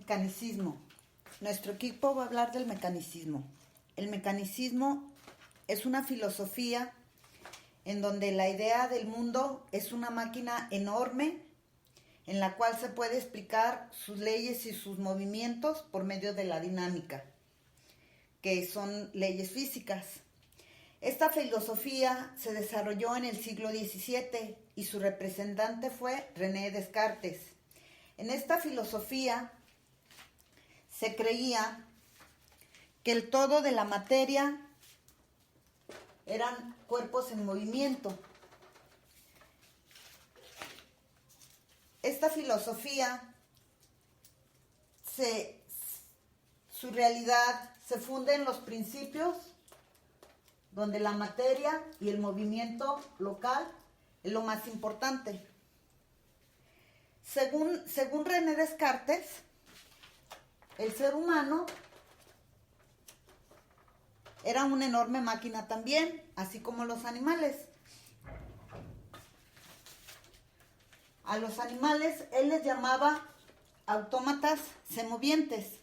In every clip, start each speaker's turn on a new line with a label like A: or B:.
A: Mecanicismo. Nuestro equipo va a hablar del mecanicismo. El mecanicismo es una filosofía en donde la idea del mundo es una máquina enorme en la cual se puede explicar sus leyes y sus movimientos por medio de la dinámica, que son leyes físicas. Esta filosofía se desarrolló en el siglo XVII y su representante fue René Descartes. En esta filosofía se creía que el todo de la materia eran cuerpos en movimiento. Esta filosofía, su realidad se funde en los principios donde la materia y el movimiento local es lo más importante. Según René Descartes, el ser humano era una enorme máquina también, así como los animales. A los animales él les llamaba autómatas semovientes.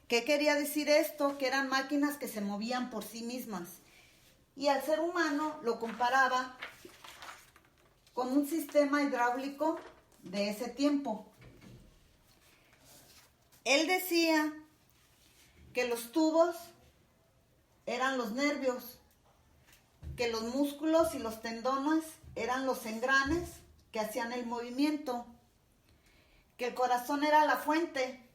A: ¿Qué quería decir esto? Que eran máquinas que se movían por sí mismas. Y al ser humano lo comparaba con un sistema hidráulico de ese tiempo. Él decía que los tubos eran los nervios, que los músculos y los tendones eran los engranes que hacían el movimiento, que el corazón era la fuente,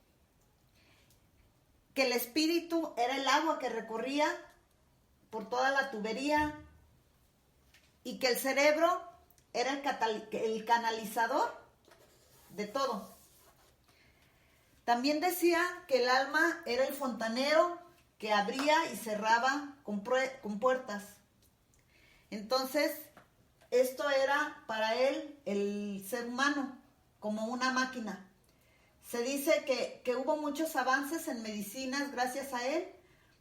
A: que el espíritu era el agua que recorría por toda la tubería y que el cerebro era el canalizador de todo. También decía que el alma era el fontanero que abría y cerraba con puertas. Entonces, esto era para él el ser humano como una máquina. Se dice que hubo muchos avances en medicinas gracias a él,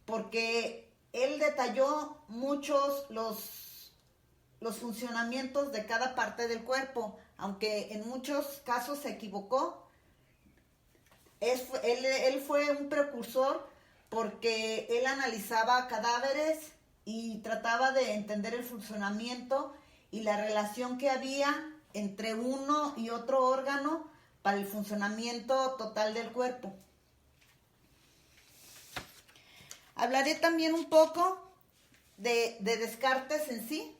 A: porque él detalló muchos los funcionamientos de cada parte del cuerpo, aunque en muchos casos se equivocó. Él fue un precursor porque él analizaba cadáveres y trataba de entender el funcionamiento y la relación que había entre uno y otro órgano para el funcionamiento total del cuerpo. Hablaré también un poco de Descartes en sí.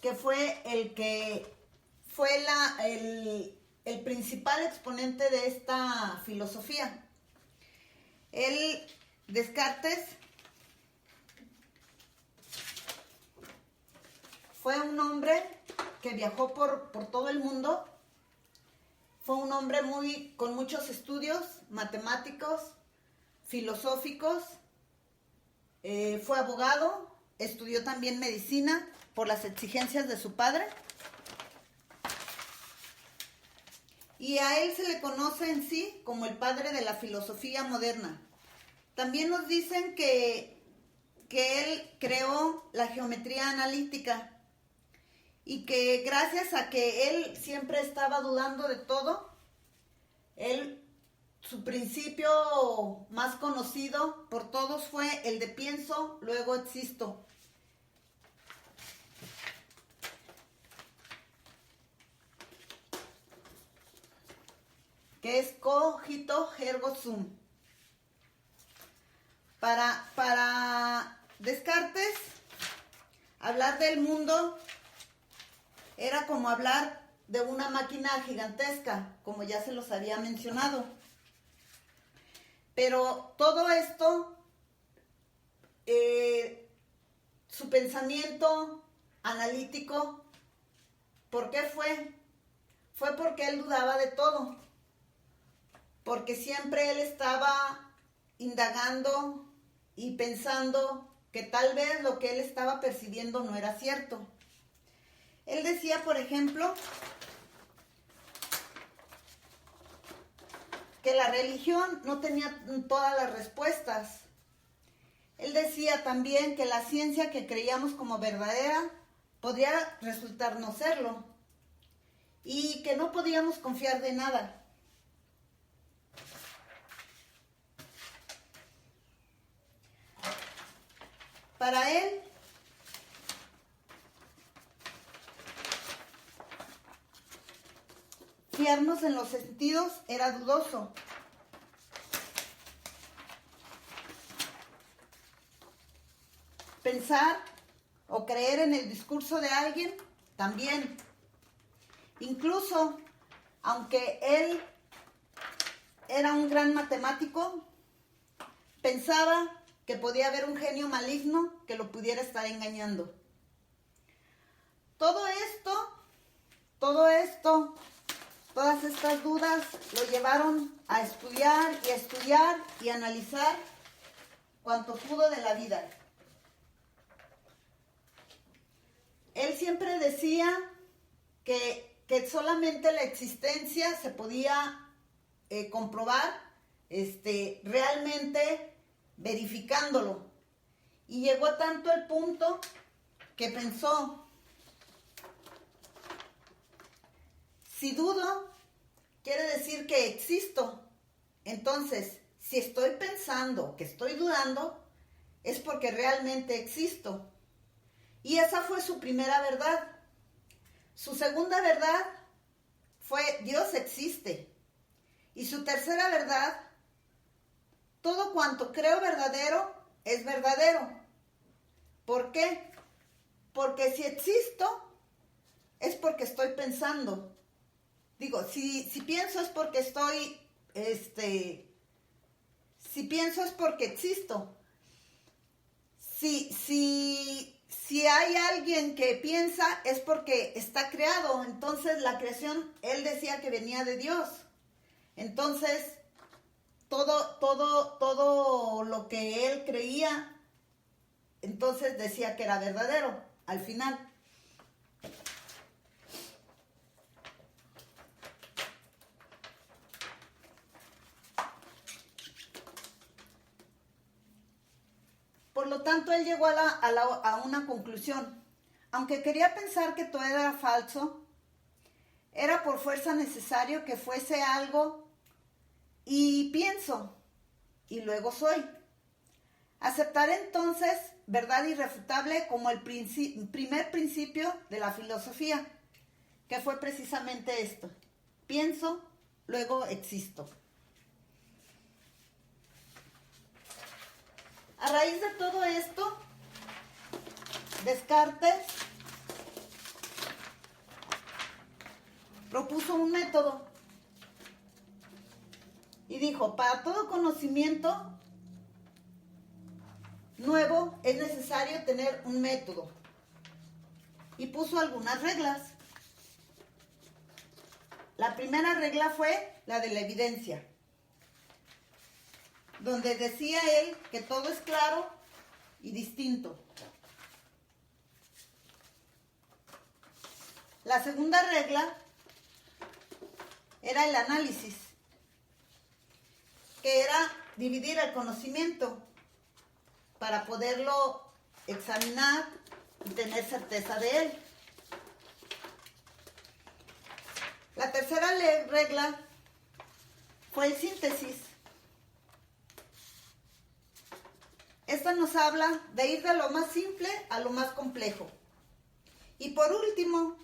A: Que fue el principal exponente de esta filosofía. Descartes, fue un hombre que viajó por todo el mundo. Fue un hombre con muchos estudios matemáticos, filosóficos. Fue abogado, estudió también medicina por las exigencias de su padre. Y a él se le conoce en sí como el padre de la filosofía moderna. También nos dicen que él creó la geometría analítica y que gracias a que él siempre estaba dudando de todo, su principio más conocido por todos fue el de pienso, luego existo. Que es cogito ergo sum. Para Descartes, hablar del mundo era como hablar de una máquina gigantesca, como ya se los había mencionado. Pero todo esto, su pensamiento analítico, ¿por qué fue? Fue porque él dudaba de todo. Porque siempre él estaba indagando y pensando que tal vez lo que él estaba percibiendo no era cierto. Él decía, por ejemplo, que la religión no tenía todas las respuestas. Él decía también que la ciencia que creíamos como verdadera podría resultar no serlo y que no podíamos confiar de nada. Para él, fiarnos en los sentidos era dudoso. Pensar o creer en el discurso de alguien también. Incluso, aunque él era un gran matemático, pensaba que podía haber un genio maligno que lo pudiera estar engañando. Todo esto, todas estas dudas lo llevaron a estudiar y analizar cuanto pudo de la vida. Él siempre decía que solamente la existencia se podía comprobar realmente verificándolo. Y llegó a tanto el punto que pensó, si dudo, quiere decir que existo. Entonces, si estoy pensando que estoy dudando, es porque realmente existo. Y esa fue su primera verdad. Su segunda verdad fue Dios existe. Y su tercera verdad, todo cuanto creo verdadero es verdadero. ¿Por qué? Porque si existo es porque estoy pensando. Digo, si pienso es porque estoy, si pienso es porque existo. Si hay alguien que piensa es porque está creado. Entonces la creación, él decía que venía de Dios. Entonces, todo lo que él creía, entonces decía que era verdadero, al final. Por lo tanto, él llegó a una conclusión. Aunque quería pensar que todo era falso, era por fuerza necesario que fuese algo y pienso, y luego soy. Aceptaré entonces verdad irrefutable como el primer principio de la filosofía, que fue precisamente esto. Pienso, luego existo. A raíz de todo esto, Descartes propuso un método y dijo, para todo conocimiento nuevo es necesario tener un método. Y puso algunas reglas. La primera regla fue la de la evidencia, donde decía él que todo es claro y distinto. La segunda regla era el análisis, que era dividir el conocimiento para poderlo examinar y tener certeza de él. La tercera regla fue el síntesis. Esta nos habla de ir de lo más simple a lo más complejo. Y por último,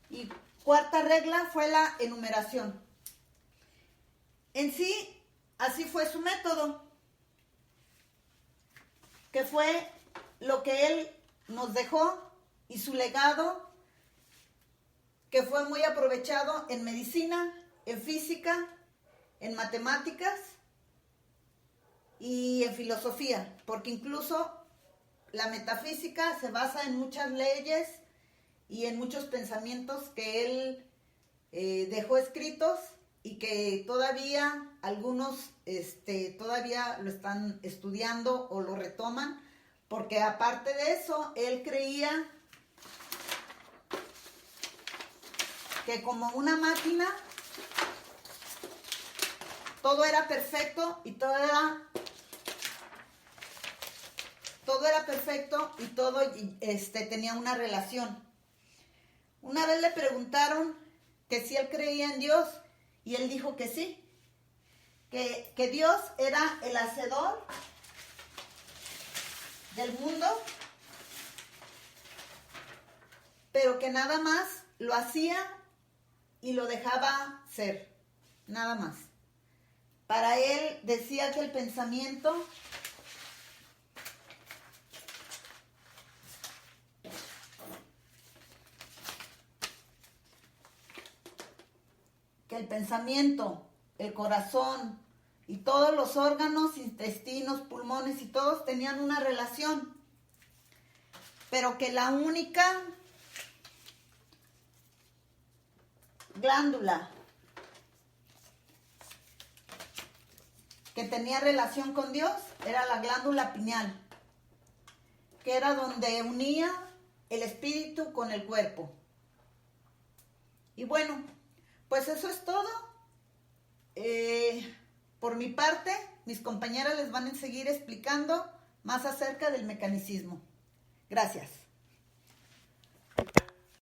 A: y cuarta regla fue la enumeración. En sí, así fue su método, que fue lo que él nos dejó y su legado, que fue muy aprovechado en medicina, en física, en matemáticas y en filosofía, porque incluso la metafísica se basa en muchas leyes y en muchos pensamientos que él dejó escritos y que todavía algunos todavía lo están estudiando o lo retoman, porque aparte de eso, él creía que como una máquina todo era perfecto y todo todo era perfecto y todo tenía una relación. Una vez le preguntaron que si él creía en Dios y él dijo que sí, que Dios era el hacedor del mundo, pero que nada más lo hacía y lo dejaba ser, nada más. Para él decía que el pensamiento el corazón y todos los órganos, intestinos, pulmones y todos tenían una relación, pero que la única glándula que tenía relación con Dios era la glándula pineal, que era donde unía el espíritu con el cuerpo. Y bueno, pues eso es todo. Por mi parte, mis compañeras les van a seguir explicando más acerca del mecanicismo. Gracias.